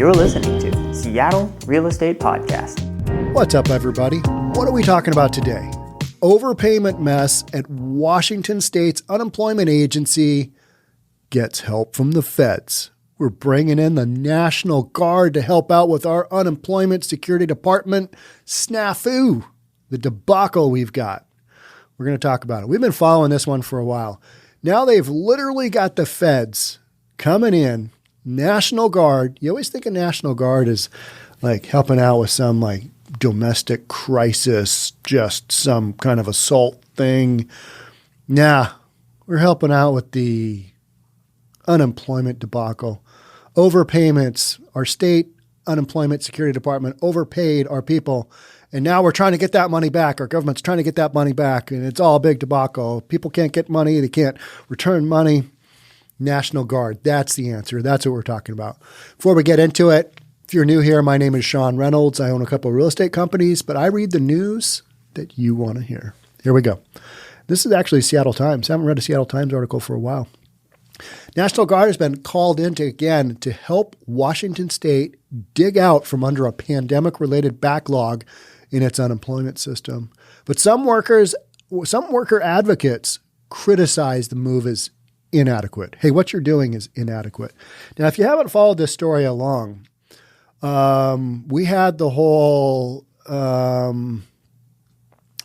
You're listening to Seattle Real Estate Podcast. What's up, everybody? What are we talking about today? Overpayment mess at Washington State's unemployment agency gets help from the feds. We're bringing in the National Guard to help out with our unemployment security department snafu, the debacle we've got. We're going to talk about it. We've been following this one for a while. Now they've literally got the feds coming in, National Guard. You always think of National Guard as like helping out with some like domestic crisis, just some kind of assault thing. Nah, we're helping out with the unemployment debacle. Overpayments. Our state unemployment security department overpaid our people. And now we're trying to get that money back. Our government's trying to get that money back. And it's all a big debacle. People can't get money. They can't return money. National Guard. That's the answer. That's what we're talking about. Before we get into it, if you're new here, my name is Sean Reynolds. I own a couple of real estate companies, but I read the news that you want to hear. Here we go. This is actually Seattle Times. I haven't read a Seattle Times article for a while. National Guard has been called in to help Washington State dig out from under a pandemic-related backlog in its unemployment system. But some worker advocates criticize the move as inadequate. Hey, what you're doing is inadequate. Now, if you haven't followed this story along, we had the whole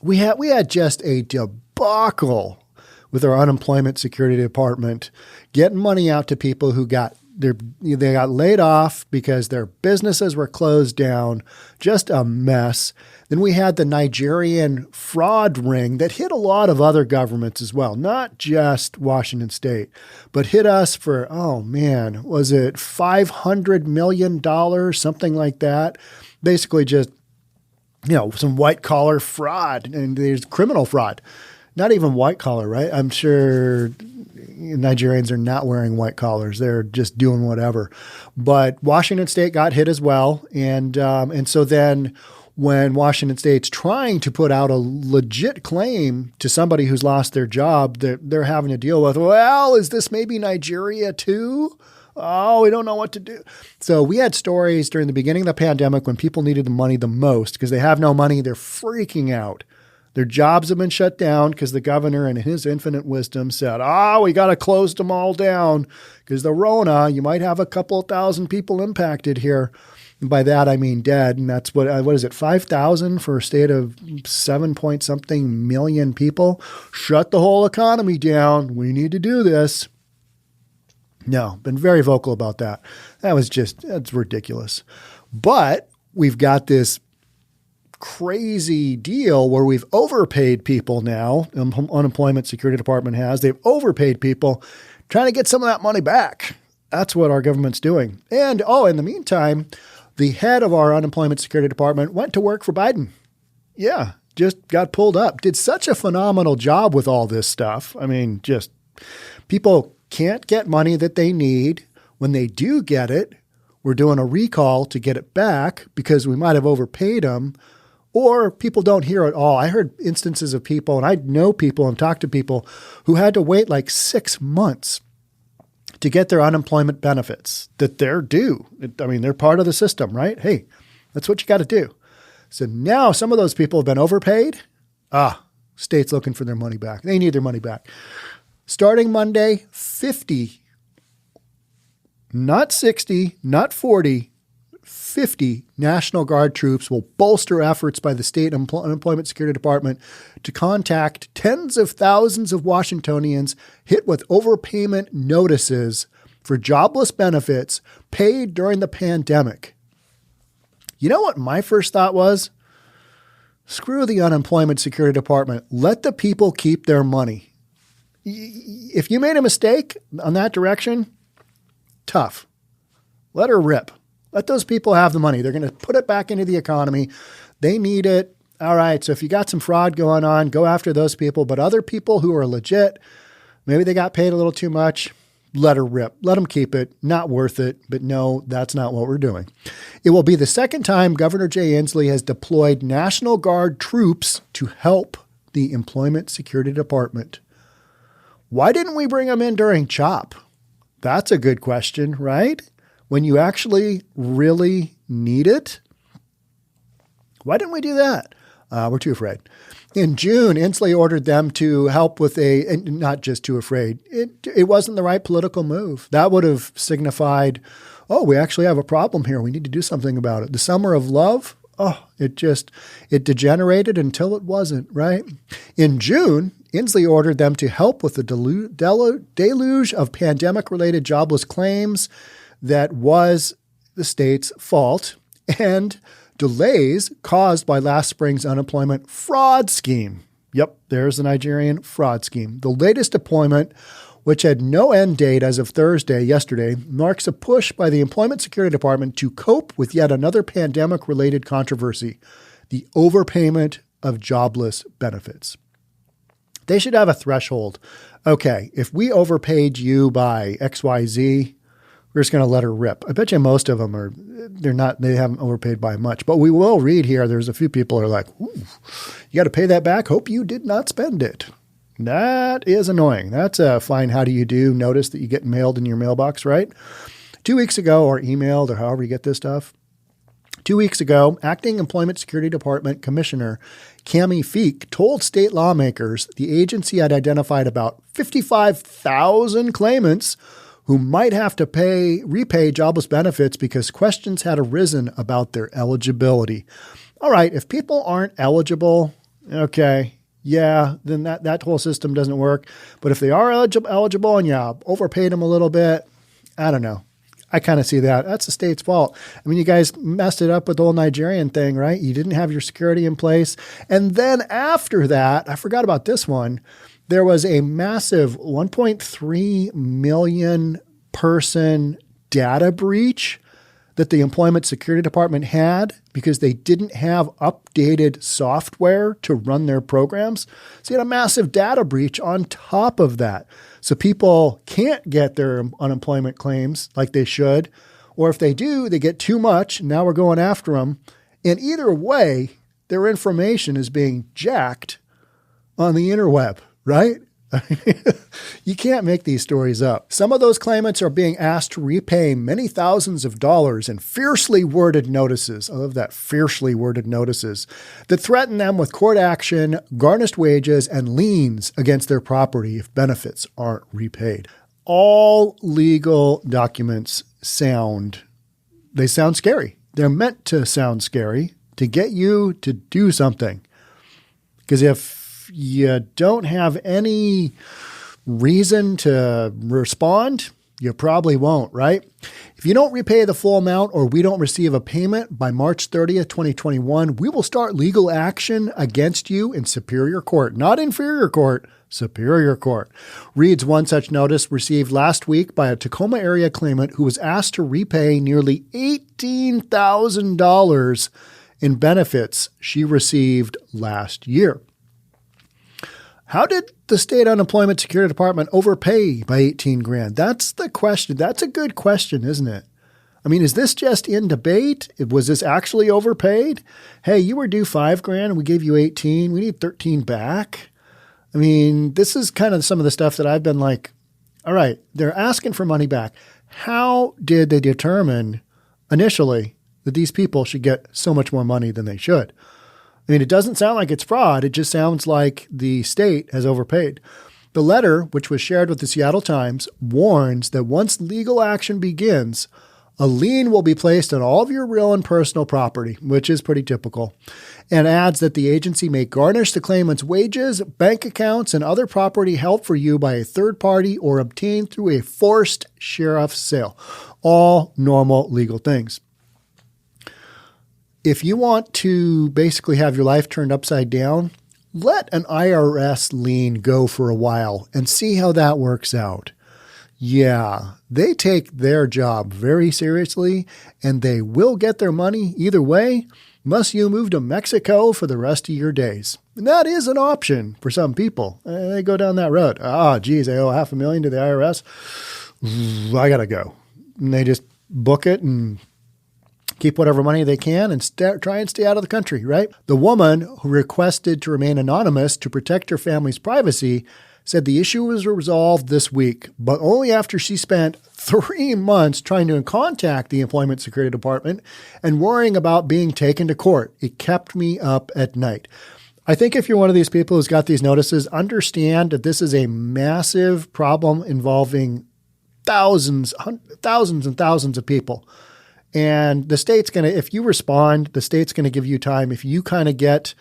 we had just a debacle with our unemployment security department, getting money out to people who got laid off because their businesses were closed down. Just a mess. Then we had the Nigerian fraud ring that hit a lot of other governments as well, not just Washington State, but hit us for, was it $500 million, something like that? Basically just, some white collar fraud, and there's criminal fraud. Not even white collar, right? I'm sure Nigerians are not wearing white collars. They're just doing whatever. But Washington State got hit as well. And so then when Washington State's trying to put out a legit claim to somebody who's lost their job, they're having to deal with, well, is this maybe Nigeria too? Oh, we don't know what to do. So we had stories during the beginning of the pandemic when people needed the money the most because they have no money. They're freaking out. Their jobs have been shut down because the governor, in his infinite wisdom, said, we got to close them all down because the Rona, you might have a couple of thousand people impacted here. And by that, I mean dead. And that's what is it, 5,000 for a state of 7-point-something million people? Shut the whole economy down. We need to do this. No, been very vocal about that. That's ridiculous. But we've got this crazy deal where we've overpaid people now. Unemployment Security Department has. They've overpaid people, trying to get some of that money back. That's what our government's doing. And, in the meantime, the head of our Unemployment Security Department went to work for Biden. Yeah, just got pulled up. Did such a phenomenal job with all this stuff. I mean, just people can't get money that they need. When they do get it, we're doing a recall to get it back because we might have overpaid them. Or people don't hear it all. I heard instances of people, and I know people and talk to people who had to wait like 6 months to get their unemployment benefits that they're due. I mean, they're part of the system, right? Hey, that's what you got to do. So now some of those people have been overpaid. State's looking for their money back. They need their money back. Starting Monday, 50, not 60, not 40, 50 National Guard troops will bolster efforts by the state unemployment security department to contact tens of thousands of Washingtonians hit with overpayment notices for jobless benefits paid during the pandemic. You know what my first thought was? Screw the unemployment security department. Let the people keep their money. If you made a mistake on that direction, tough. Let her rip. Let those people have the money. They're going to put it back into the economy. They need it. All right. So if you got some fraud going on, go after those people. But other people who are legit, maybe they got paid a little too much, let her rip. Let them keep it. Not worth it. But no, that's not what we're doing. It will be the second time Governor Jay Inslee has deployed National Guard troops to help the Employment Security Department. Why didn't we bring them in during CHOP? That's a good question, right? when you actually really need it? Why didn't we do that? We're too afraid. In June, Inslee ordered them to help with and not just too afraid. It wasn't the right political move. That would have signified, oh, we actually have a problem here. We need to do something about it. The summer of love, it degenerated until it wasn't, right? In June, Inslee ordered them to help with the deluge of pandemic-related jobless claims that was the state's fault and delays caused by last spring's unemployment fraud scheme. Yep, there's the Nigerian fraud scheme. The latest deployment, which had no end date as of yesterday, marks a push by the Employment Security Department to cope with yet another pandemic-related controversy, the overpayment of jobless benefits. They should have a threshold. Okay, if we overpaid you by XYZ, we're just going to let her rip. I bet you most of them they haven't overpaid by much. But we will read here, there's a few people who are like, ooh, you got to pay that back? Hope you did not spend it. That is annoying. That's a fine how do you do notice that you get mailed in your mailbox, right? 2 weeks ago, or emailed, or however you get this stuff. 2 weeks ago, Acting Employment Security Department Commissioner Cami Feek told state lawmakers the agency had identified about 55,000 claimants who might have to repay jobless benefits because questions had arisen about their eligibility. All right, if people aren't eligible, okay, yeah, then that whole system doesn't work. But if they are eligible and you overpaid them a little bit, I don't know. I kind of see that. That's the state's fault. I mean, you guys messed it up with the whole Nigerian thing, right? You didn't have your security in place. And then after that, I forgot about this one, there was a massive 1.3 million person data breach that the Employment Security Department had because they didn't have updated software to run their programs. So you had a massive data breach on top of that. So people can't get their unemployment claims like they should, or if they do, they get too much. Now we're going after them. And either way, their information is being jacked on the interweb, right? You can't make these stories up. Some of those claimants are being asked to repay many thousands of dollars in fiercely worded notices. I love that, fiercely worded notices that threaten them with court action, garnished wages, and liens against their property if benefits aren't repaid. All legal documents sound scary. They're meant to sound scary to get you to do something. Because if you don't have any reason to respond, you probably won't, right? If you don't repay the full amount or we don't receive a payment by March 30th, 2021, we will start legal action against you in Superior Court, not inferior court, Superior Court. Reads one such notice received last week by a Tacoma area claimant who was asked to repay nearly $18,000 in benefits she received last year. How did the state unemployment security department overpay by 18 grand? That's the question. That's a good question, isn't it? I mean, is this just in debate? Was this actually overpaid? Hey, you were due 5 grand and we gave you 18. We need 13 back. I mean, this is kind of some of the stuff that I've been like, all right, they're asking for money back. How did they determine initially that these people should get so much more money than they should? I mean, it doesn't sound like it's fraud. It just sounds like the state has overpaid. The letter, which was shared with the Seattle Times, warns that once legal action begins, a lien will be placed on all of your real and personal property, which is pretty typical, and adds that the agency may garnish the claimant's wages, bank accounts, and other property held for you by a third party or obtained through a forced sheriff's sale. All normal legal things. If you want to basically have your life turned upside down, let an IRS lien go for a while and see how that works out. Yeah, they take their job very seriously and they will get their money either way, unless you move to Mexico for the rest of your days. And that is an option for some people. They go down that road. Geez, I owe $500,000 to the IRS. I got to go. And they just book it and keep whatever money they can and try and stay out of the country, right? The woman who requested to remain anonymous to protect her family's privacy said the issue was resolved this week, but only after she spent 3 months trying to contact the Employment Security Department and worrying about being taken to court. It kept me up at night. I think if you're one of these people who's got these notices, understand that this is a massive problem involving thousands and thousands of people. And the state's going to, if you respond, the state's going to give you time. If you kind of get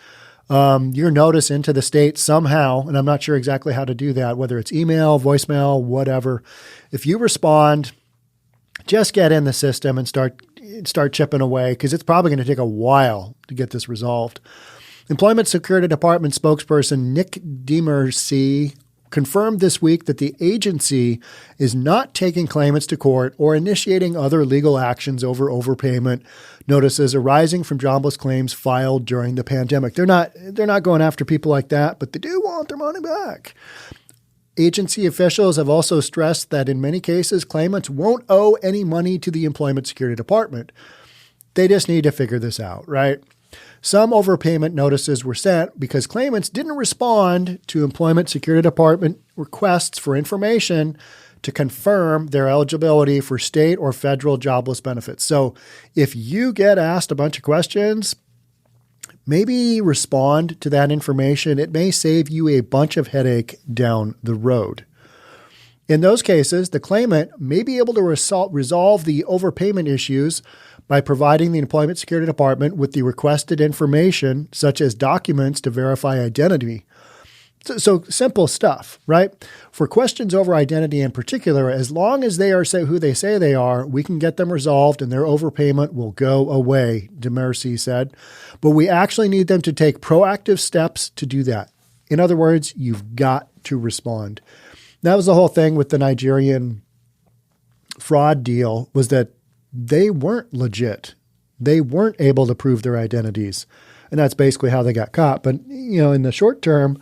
your notice into the state somehow, and I'm not sure exactly how to do that, whether it's email, voicemail, whatever. If you respond, just get in the system and start chipping away, because it's probably going to take a while to get this resolved. Employment Security Department spokesperson Nick Demercy confirmed this week that the agency is not taking claimants to court or initiating other legal actions over overpayment notices arising from jobless claims filed during the pandemic. They're not going after people like that, but they do want their money back. Agency officials have also stressed that in many cases, claimants won't owe any money to the Employment Security Department. They just need to figure this out, right? Some overpayment notices were sent because claimants didn't respond to Employment Security Department requests for information to confirm their eligibility for state or federal jobless benefits. So if you get asked a bunch of questions, maybe respond to that information. It may save you a bunch of headache down the road. In those cases, the claimant may be able to resolve the overpayment issues by providing the Employment Security Department with the requested information, such as documents to verify identity. So simple stuff, right? For questions over identity in particular, as long as they are who they say they are, we can get them resolved and their overpayment will go away, Demercy said. But we actually need them to take proactive steps to do that. In other words, you've got to respond. That was the whole thing with the Nigerian fraud deal, was that they weren't legit. They weren't able to prove their identities. And that's basically how they got caught. But, in the short term,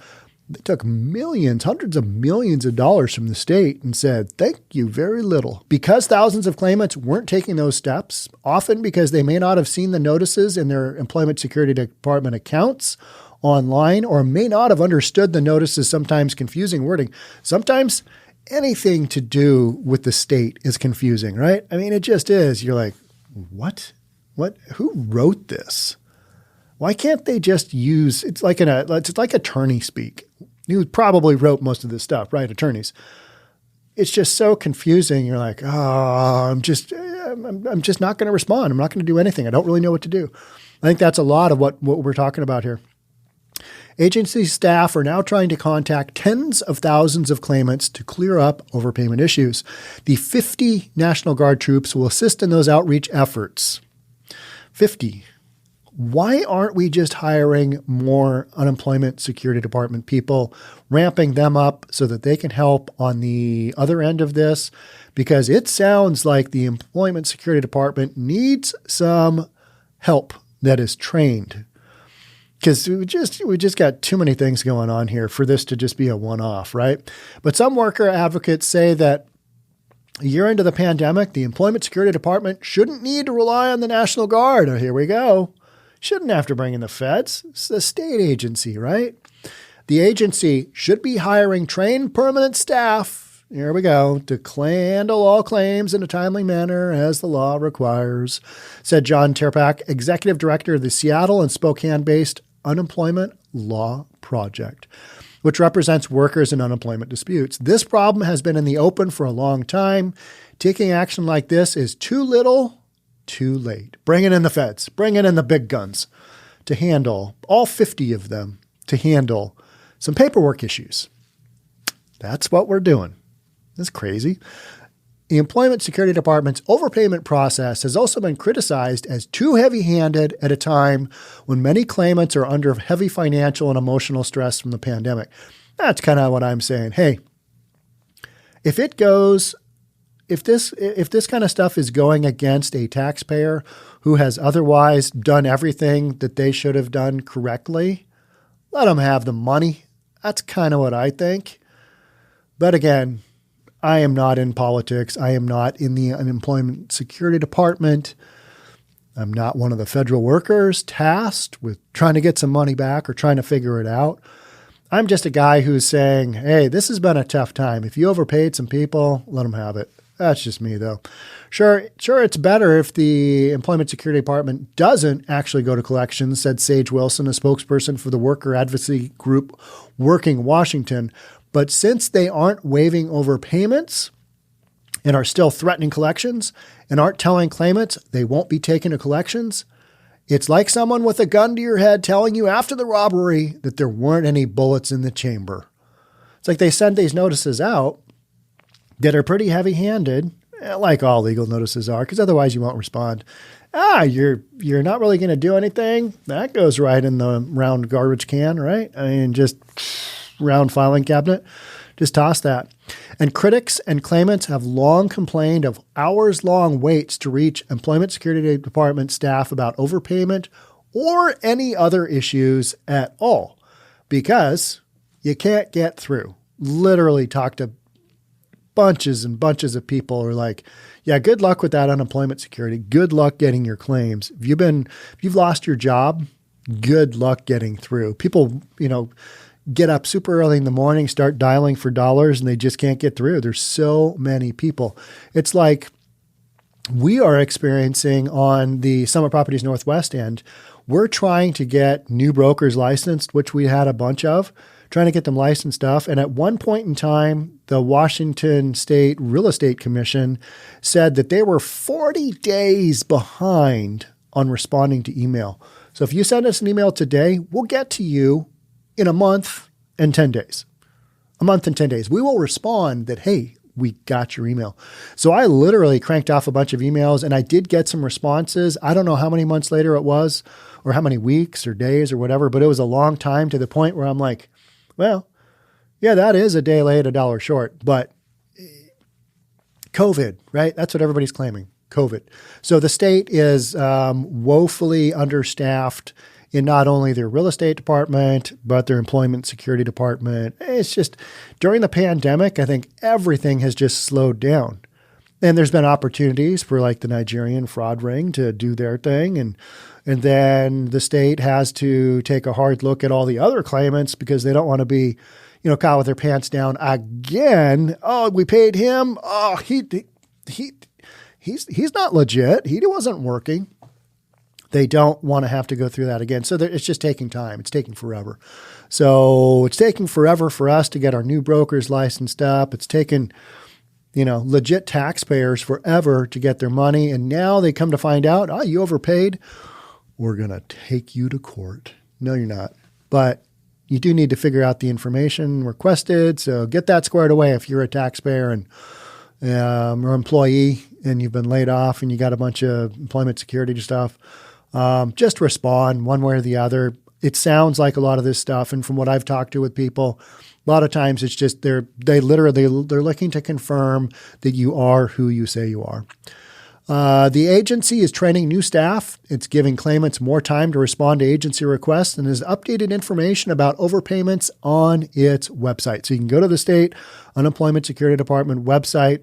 they took millions, hundreds of millions of dollars from the state and said, thank you very little. Because thousands of claimants weren't taking those steps, often because they may not have seen the notices in their Employment Security Department accounts online, or may not have understood the notices, sometimes confusing wording. Sometimes anything to do with the state is confusing, right? I mean, it just is. You're like, what? Who wrote this? Why can't they just use, it's like attorney speak. You probably wrote most of this stuff, right? Attorneys. It's just so confusing. You're like, I'm just not going to respond. I'm not going to do anything. I don't really know what to do. I think that's a lot of what we're talking about here. Agency staff are now trying to contact tens of thousands of claimants to clear up overpayment issues. The 50 National Guard troops will assist in those outreach efforts. 50. Why aren't we just hiring more Unemployment Security Department people, ramping them up so that they can help on the other end of this? Because it sounds like the Employment Security Department needs some help that is trained. Because we just got too many things going on here for this to just be a one-off, right? But some worker advocates say that a year into the pandemic, the Employment Security Department shouldn't need to rely on the National Guard. Oh, here we go. Shouldn't have to bring in the feds. It's a state agency, right? The agency should be hiring trained permanent staff, here we go, to handle all claims in a timely manner as the law requires, said John Terpak, executive director of the Seattle and Spokane-based Unemployment Law Project, which represents workers in unemployment disputes. This problem has been in the open for a long time. Taking action like this is too little, too late. Bringing in the feds, bringing in the big guns to handle, all 50 of them, to handle some paperwork issues. That's what we're doing. That's crazy. The Employment Security Department's overpayment process has also been criticized as too heavy-handed at a time when many claimants are under heavy financial and emotional stress from the pandemic. That's kind of what I'm saying. Hey, if this kind of stuff is going against a taxpayer who has otherwise done everything that they should have done correctly, let them have the money. That's kind of what I think. But again, I am not in politics. I am not in the Unemployment Security Department. I'm not one of the federal workers tasked with trying to get some money back or trying to figure it out. I'm just a guy who's saying, hey, this has been a tough time. If you overpaid some people, let them have it. That's just me, though. Sure, it's better if the Employment Security Department doesn't actually go to collections, said Sage Wilson, a spokesperson for the worker advocacy group Working Washington. But since they aren't waiving overpayments and are still threatening collections and aren't telling claimants they won't be taken to collections, it's like someone with a gun to your head telling you after the robbery that there weren't any bullets in the chamber. It's like they send these notices out that are pretty heavy-handed, like all legal notices are, because otherwise you won't respond. You're not really going to do anything? That goes right in the round garbage can, right? I mean, just round filing cabinet. Just toss that. And critics and claimants have long complained of hours-long waits to reach Employment Security Department staff about overpayment or any other issues at all because you can't get through. Literally talk to bunches and bunches of people who are like, yeah, good luck with that unemployment security. Good luck getting your claims. If you've lost your job, good luck getting through. People, get up super early in the morning, start dialing for dollars, and they just can't get through. There's so many people. It's like we are experiencing on the Summit Properties Northwest end. We're trying to get new brokers licensed, which we had a bunch of, trying to get them licensed stuff. And at one point in time, the Washington State Real Estate Commission said that they were 40 days behind on responding to email. So if you send us an email today, we'll get to you in a month and 10 days. A month and 10 days. We will respond that, hey, we got your email. So I literally cranked off a bunch of emails and I did get some responses. I don't know how many months later it was or how many weeks or days or whatever, but it was a long time to the point where I'm like, well, yeah, that is a day late, $1 short, but COVID, right? That's what everybody's claiming, COVID. So the state is woefully understaffed in not only their real estate department, but their employment security department. It's just during the pandemic, I think everything has just slowed down. And there's been opportunities for like the Nigerian fraud ring to do their thing. And then the state has to take a hard look at all the other claimants because they don't want to be, caught with their pants down again. Oh, we paid him. Oh, he's not legit. He wasn't working. They don't want to have to go through that again. So it's just taking time. It's taking forever. So it's taking forever for us to get our new brokers licensed up. It's taken, legit taxpayers forever to get their money. And now they come to find out, you overpaid. We're going to take you to court. No, you're not. But you do need to figure out the information requested. So get that squared away if you're a taxpayer and or employee and you've been laid off and you got a bunch of employment security stuff. Just respond one way or the other. It sounds like a lot of this stuff, and from what I've talked to with people, a lot of times it's just they're looking to confirm that you are who you say you are. The agency is training new staff. It's giving claimants more time to respond to agency requests and has updated information about overpayments on its website. So you can go to the state unemployment security department website,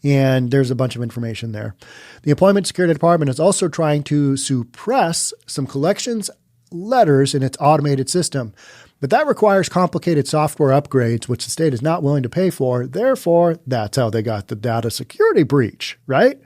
and there's a bunch of information there. The Employment Security Department is also trying to suppress some collections letters in its automated system, but that requires complicated software upgrades, which the state is not willing to pay for. Therefore, that's how they got the data security breach, right?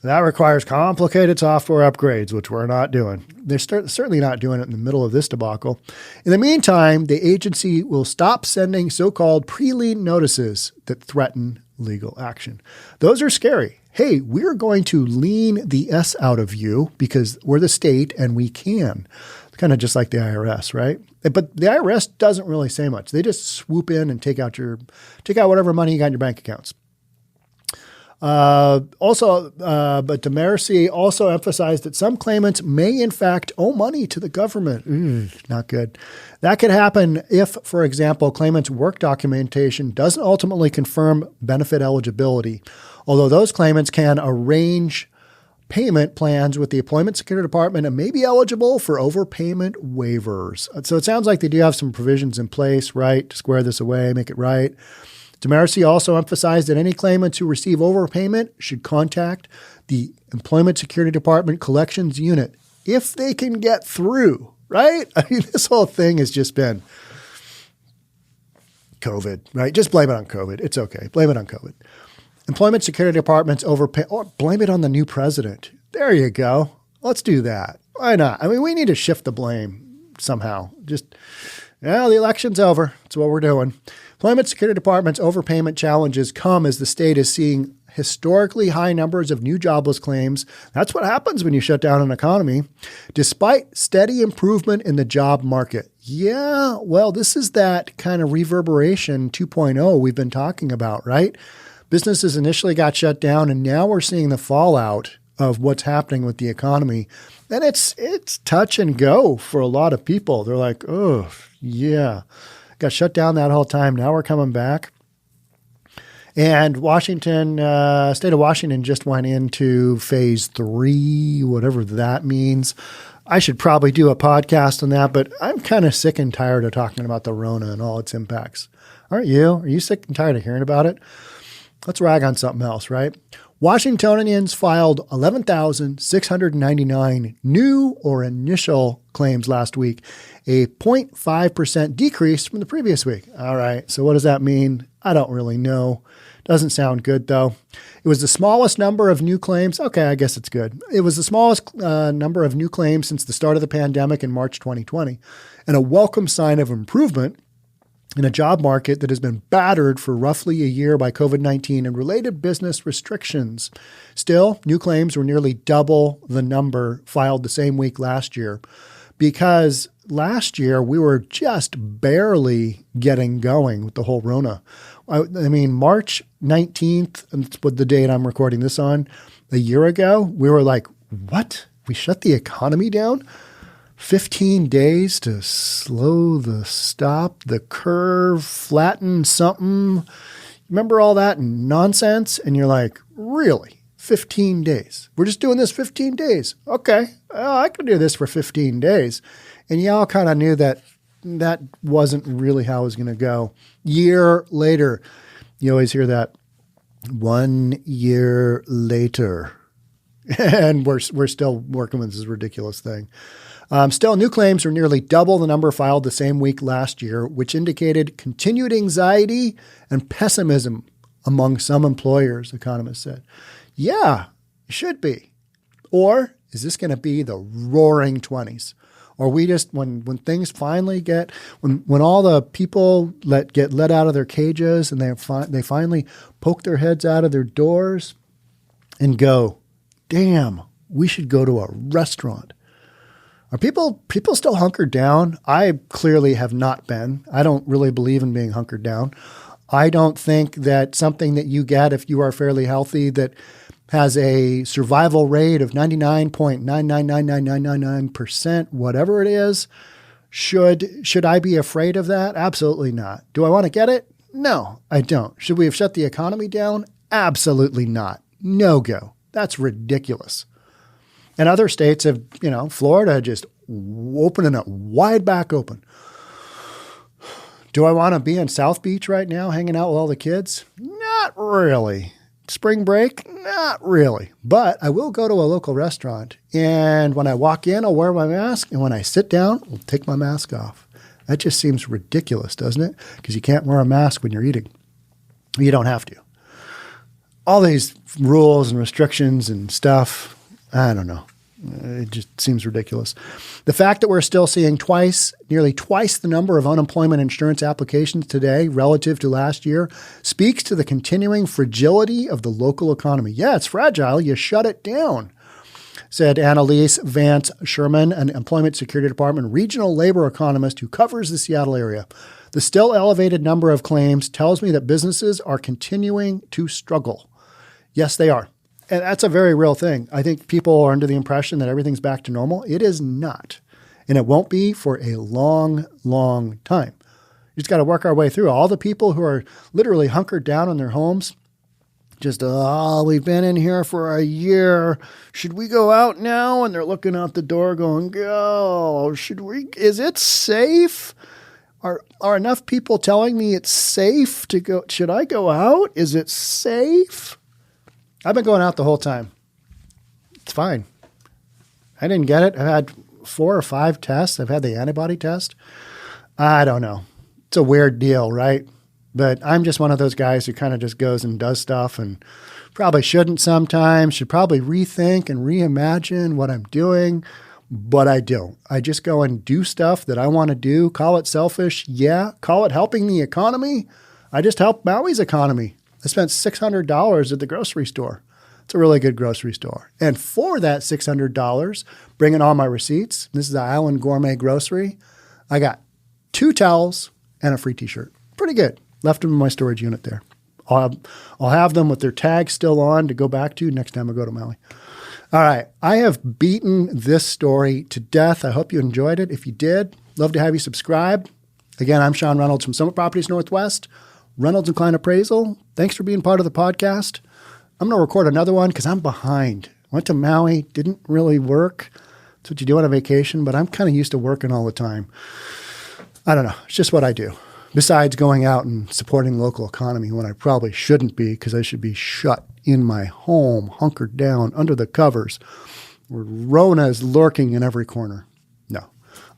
That requires complicated software upgrades, which we're not doing. They're certainly not doing it in the middle of this debacle. In the meantime, the agency will stop sending so-called pre-lien notices that threaten legal action. Those are scary. Hey, we're going to lien the S out of you because we're the state and we can. It's kind of just like the IRS, right? But the IRS doesn't really say much. They just swoop in and take out whatever money you got in your bank accounts. But Demercy also emphasized that some claimants may in fact owe money to the government. Not good. That could happen if, for example, claimants' work documentation doesn't ultimately confirm benefit eligibility, although those claimants can arrange payment plans with the Employment Security Department and may be eligible for overpayment waivers. So it sounds like they do have some provisions in place, right, to square this away, make it right. Demercy also emphasized that any claimants who receive overpayment should contact the Employment Security Department Collections Unit if they can get through, right? I mean, this whole thing has just been COVID, right? Just blame it on COVID. It's okay. Blame it on COVID. Employment Security Department's overpay, or blame it on the new president. There you go. Let's do that. Why not? I mean, we need to shift the blame somehow. Just, the election's over. That's what we're doing. Employment Security Department's overpayment challenges come as the state is seeing historically high numbers of new jobless claims. That's what happens when you shut down an economy, despite steady improvement in the job market. Yeah, well, this is that kind of reverberation 2.0 we've been talking about, right? Businesses initially got shut down, and now we're seeing the fallout of what's happening with the economy. And it's touch and go for a lot of people. They're like, oh, yeah, got shut down that whole time. Now we're coming back. And state of Washington just went into phase 3, whatever that means. I should probably do a podcast on that, but I'm kind of sick and tired of talking about the Rona and all its impacts. Aren't you? Are you sick and tired of hearing about it? Let's rag on something else, right? Washingtonians filed 11,699 new or initial claims last week, a 0.5% decrease from the previous week. All right, so what does that mean? I don't really know. Doesn't sound good, though. It was the smallest number of new claims. Okay, I guess it's good. It was the smallest number of new claims since the start of the pandemic in March 2020, and a welcome sign of improvement in a job market that has been battered for roughly a year by COVID-19 and related business restrictions. Still, new claims were nearly double the number filed the same week last year, because last year we were just barely getting going with the whole Rona. I mean, March 19th, and that's what the date I'm recording this on, a year ago, we were like, what? We shut the economy down? 15 days to stop the curve, flatten something. Remember all that nonsense? And you're like, really? 15 days? We're just doing this 15 days. Okay, I can do this for 15 days. And y'all kind of knew that that wasn't really how it was going to go. Year later, you always hear that 1 year later. And we're still working with this ridiculous thing. Still, new claims are nearly double the number filed the same week last year, which indicated continued anxiety and pessimism among some employers, economists said. Yeah, it should be. Or is this going to be the roaring 20s? Or we just, when things finally get, when all the people get let out of their cages and they finally poke their heads out of their doors and go, damn, we should go to a restaurant. Are people still hunkered down? I clearly have not been. I don't really believe in being hunkered down. I don't think that something that you get if you are fairly healthy that has a survival rate of 99.9999999%, whatever it is, should I be afraid of that? Absolutely not. Do I want to get it? No, I don't. Should we have shut the economy down? Absolutely not. No go. That's ridiculous. And other states have, Florida just opening it wide back open. Do I want to be in South Beach right now hanging out with all the kids? Not really. Spring break? Not really. But I will go to a local restaurant. And when I walk in, I'll wear my mask. And when I sit down, I'll take my mask off. That just seems ridiculous, doesn't it? Because you can't wear a mask when you're eating. You don't have to. All these rules and restrictions and stuff, I don't know. It just seems ridiculous. The fact that we're still seeing nearly twice the number of unemployment insurance applications today relative to last year speaks to the continuing fragility of the local economy. Yeah, it's fragile. You shut it down, said Annalise Vance Sherman, an Employment Security Department regional labor economist who covers the Seattle area. The still elevated number of claims tells me that businesses are continuing to struggle. Yes, they are. And that's a very real thing. I think people are under the impression that everything's back to normal. It is not. And it won't be for a long, long time. You just got to work our way through. All the people who are literally hunkered down in their homes, just, we've been in here for a year. Should we go out now? And they're looking out the door going, is it safe? Are enough people telling me it's safe to go? Should I go out? Is it safe? I've been going out the whole time. It's fine. I didn't get it. I've had 4 or 5 tests. I've had the antibody test. I don't know. It's a weird deal, right? But I'm just one of those guys who kind of just goes and does stuff and probably shouldn't sometimes, should probably rethink and reimagine what I'm doing, but I don't. I just go and do stuff that I want to do. Call it selfish. Yeah. Call it helping the economy. I just helped Maui's economy. I spent $600 at the grocery store. It's a really good grocery store. And for that $600, bringing all my receipts, this is the Island Gourmet Grocery, I got 2 towels and a free t-shirt. Pretty good. Left them in my storage unit there. I'll have them with their tags still on to go back to next time I go to Maui. All right. I have beaten this story to death. I hope you enjoyed it. If you did, love to have you subscribe. Again, I'm Sean Reynolds from Summit Properties Northwest, Reynolds and Kline Appraisal. Thanks for being part of the podcast. I'm going to record another one because I'm behind. Went to Maui, didn't really work. That's what you do on a vacation, but I'm kind of used to working all the time. I don't know. It's just what I do. Besides going out and supporting the local economy when I probably shouldn't be because I should be shut in my home, hunkered down under the covers, where Rona is lurking in every corner. No.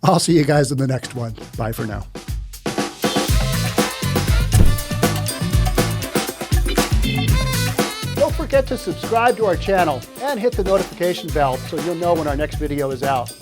I'll see you guys in the next one. Bye for now. Don't forget to subscribe to our channel and hit the notification bell so you'll know when our next video is out.